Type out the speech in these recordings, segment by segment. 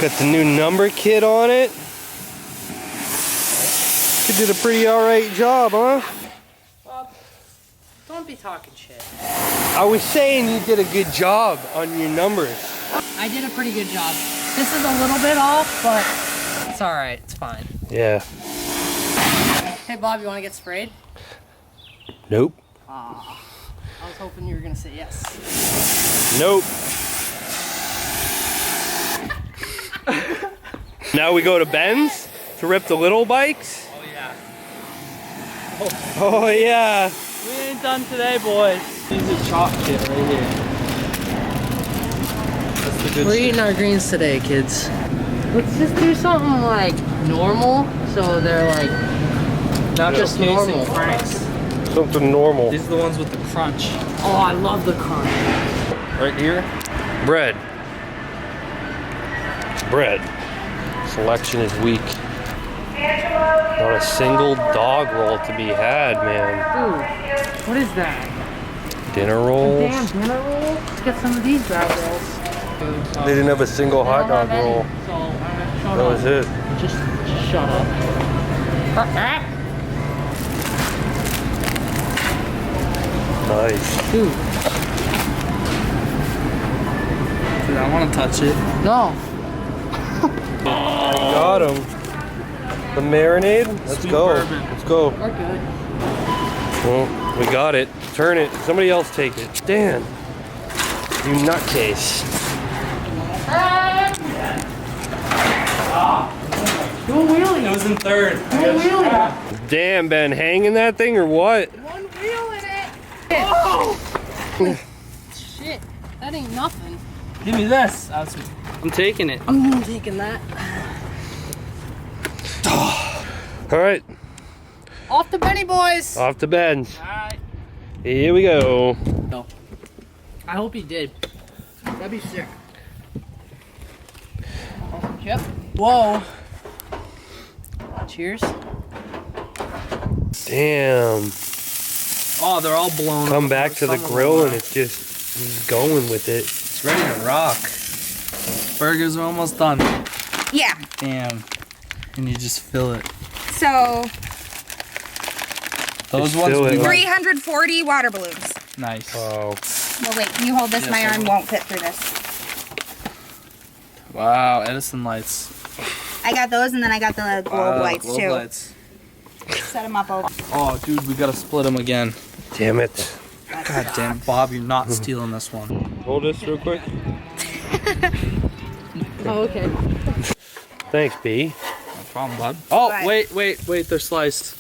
Got the new number kit on it. You did a pretty alright job, huh? Bob, don't be talking shit. I was saying you did a good job on your numbers. I did a pretty good job. This is a little bit off, but it's alright. It's fine. Yeah. Hey, Bob, you want to get sprayed? Nope. Aw. I was hoping you were going to say yes. Nope. Now we go to Ben's to rip the little bikes. Oh yeah. Oh yeah. We ain't done today, boys. This is a chalk kit right here. That's the good We're shit. eating our greens today, kids. Let's just do something like normal, so they're like not just normal. Franks. Something normal. These are the ones with the crunch. Oh, I love the crunch. Right here. Bread. Bread. Selection is weak. Not a single dog roll to be had, man. Ooh, what is that? Dinner rolls. Damn dinner roll? Let's get some of these grab rolls. They didn't have a single hot dog roll. So, shut That was it. Just shut up. Nice. Dude, Dude, I want to touch it. no. Got him. The marinade. Let's Sweet go. bourbon. Let's go. We're good. Well, we got it. Turn it. Somebody else take it. Dan. You nutcase. Do a wheelie. It was in third. Do a wheelie. Damn, Ben, hanging that thing or what? One wheel in it. Oh! Shit, that ain't nothing. Give me this. I'm taking it. I'm taking that. All right, Off to Benny boys. off to Ben's. Alright. Here we go. No. I hope he did. That'd be sick. Awesome chip. Whoa. Cheers. Damn. Oh, they're all blown. Come up. back to the Some of grill them and it's just he's going with it. It's ready to rock. Burgers are almost done. Yeah, Damn. And you just fill it. so Those Just ones fill we it. like. 340 water balloons. Nice. Wow. Well, wait, can you hold this? Yes, My I arm will. won't fit through this. Wow, Edison lights. I got those, and then I got the globe lights globe too. lights. Set them up over. Oh, dude, we gotta split them again. Damn it. God damn, Bob, you're not stealing this one. Hold this real quick. Oh, okay. Thanks, B. No problem, bud. Oh, What? wait, they're sliced.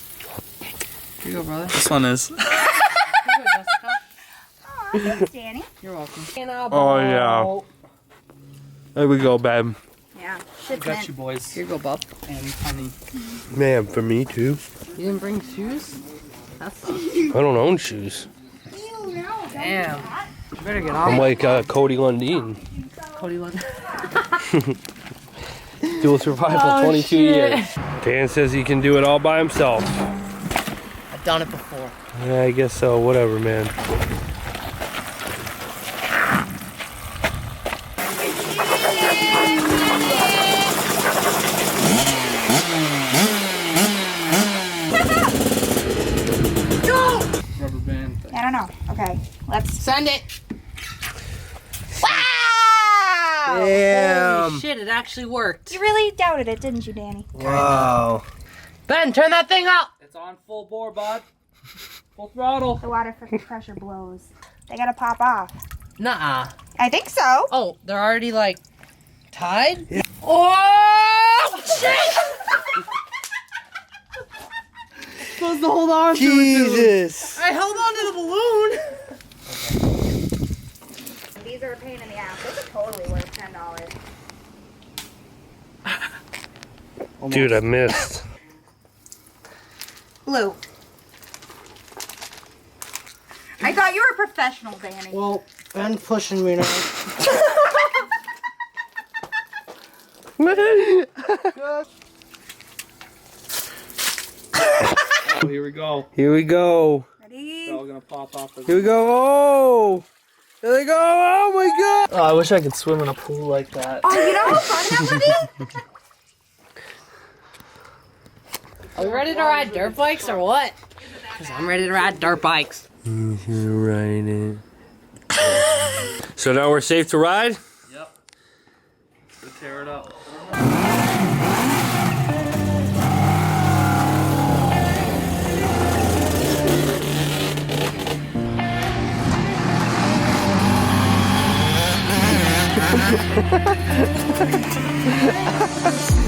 Here you go, brother. This one is. Here you go, Jessica. Oh, thanks, Danny. You're welcome. Oh, yeah. There we go, babe. Yeah, shit's Got mint. you, boys. Here you go, bub. And honey. Man, for me too. You didn't bring shoes? That sucks. I don't own shoes. Ew, no, don't Damn. do that. You better get I'm off. like Cody Lundin. Cody Lund. Dual survival, Oh, 22 shit. years. Dan says he can do it all by himself. I've done it before. Yeah, I guess so. Whatever, man. Rubber band thing. I don't know. Okay, let's. Send it. Wow! Holy shit, it actually worked. You really doubted it, didn't you, Danny? Wow. Ben, turn that thing up. It's on full bore, bud. Full throttle. The water pressure blows. They gotta pop off. Nuh-uh. I think so. Oh, they're already like tied? Yeah. Oh, shit! Supposed to hold on to it, dude. Jesus. I held on to the balloon. These are a pain in the ass. Those are totally worth $10. Dude, I missed. Blue. I thought you were a professional, Danny. Well, Ben pushing me now. Oh, here we go. Here we go. Ready? They're all gonna pop off. Here we go. Oh! There they go! Oh my god! Oh, I wish I could swim in a pool like that. Oh, you know how fun that would be? Are we ready to ride dirt bikes or what? Because I'm ready to ride dirt bikes. Right in. So now we're safe to ride? Yep. Let's tear it up.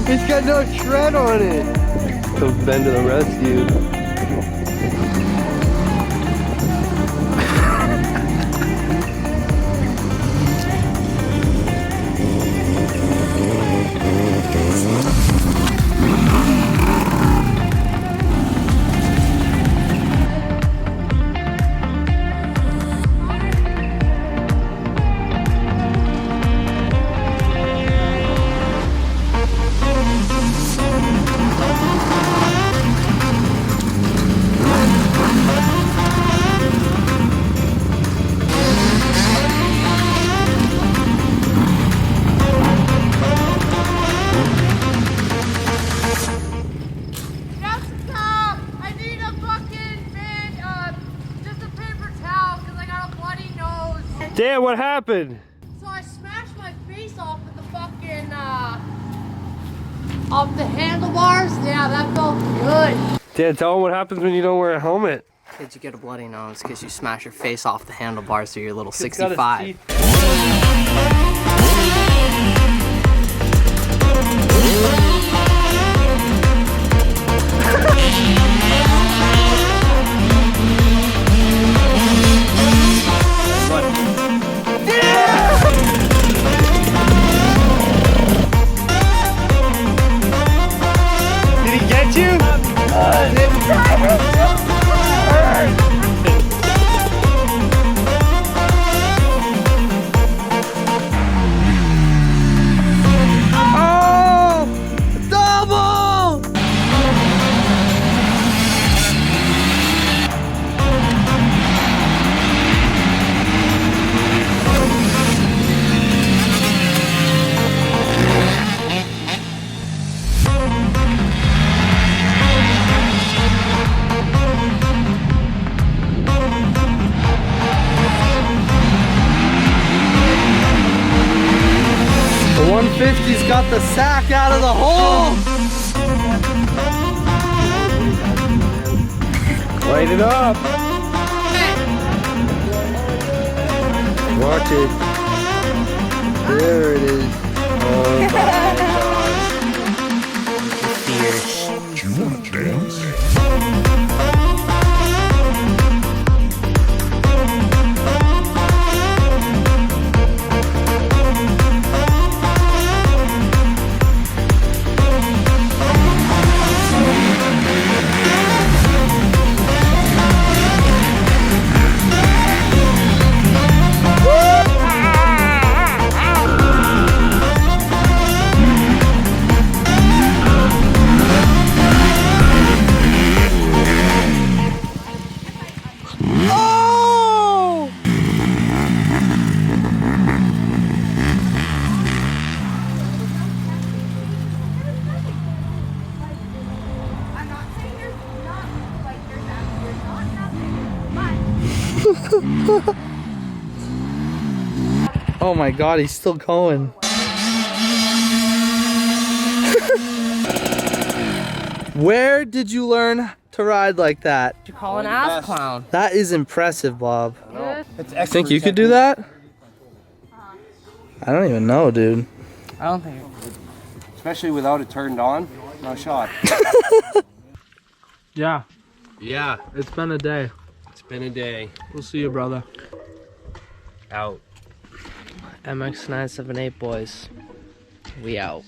It's got no tread on it. Comes Ben to the rescue. Dan, what happened? So I smashed my face off with the fucking, off the handlebars. Yeah, that felt good. Dan, tell them what happens when you don't wear a helmet. Kids, you get a bloody nose because you smash your face off the handlebars through your little 65. Did he get you? Oh! Double! The 150's got the sack out of the hole! Light it up. Watch it. There it is. Oh my gosh. Do you want to dance? I'm not saying there's not, like, there's not nothing, but... Oh my god, he's still going. Where did you learn to ride like that? You call an ass clown. That is impressive, Bob. It's Think you could do that? I don't even know, dude. I don't think. Especially without it turned on. No shot. Yeah, Yeah, it's been a day. it's been a day. We'll see you, brother. Out. MX978boyz. We out.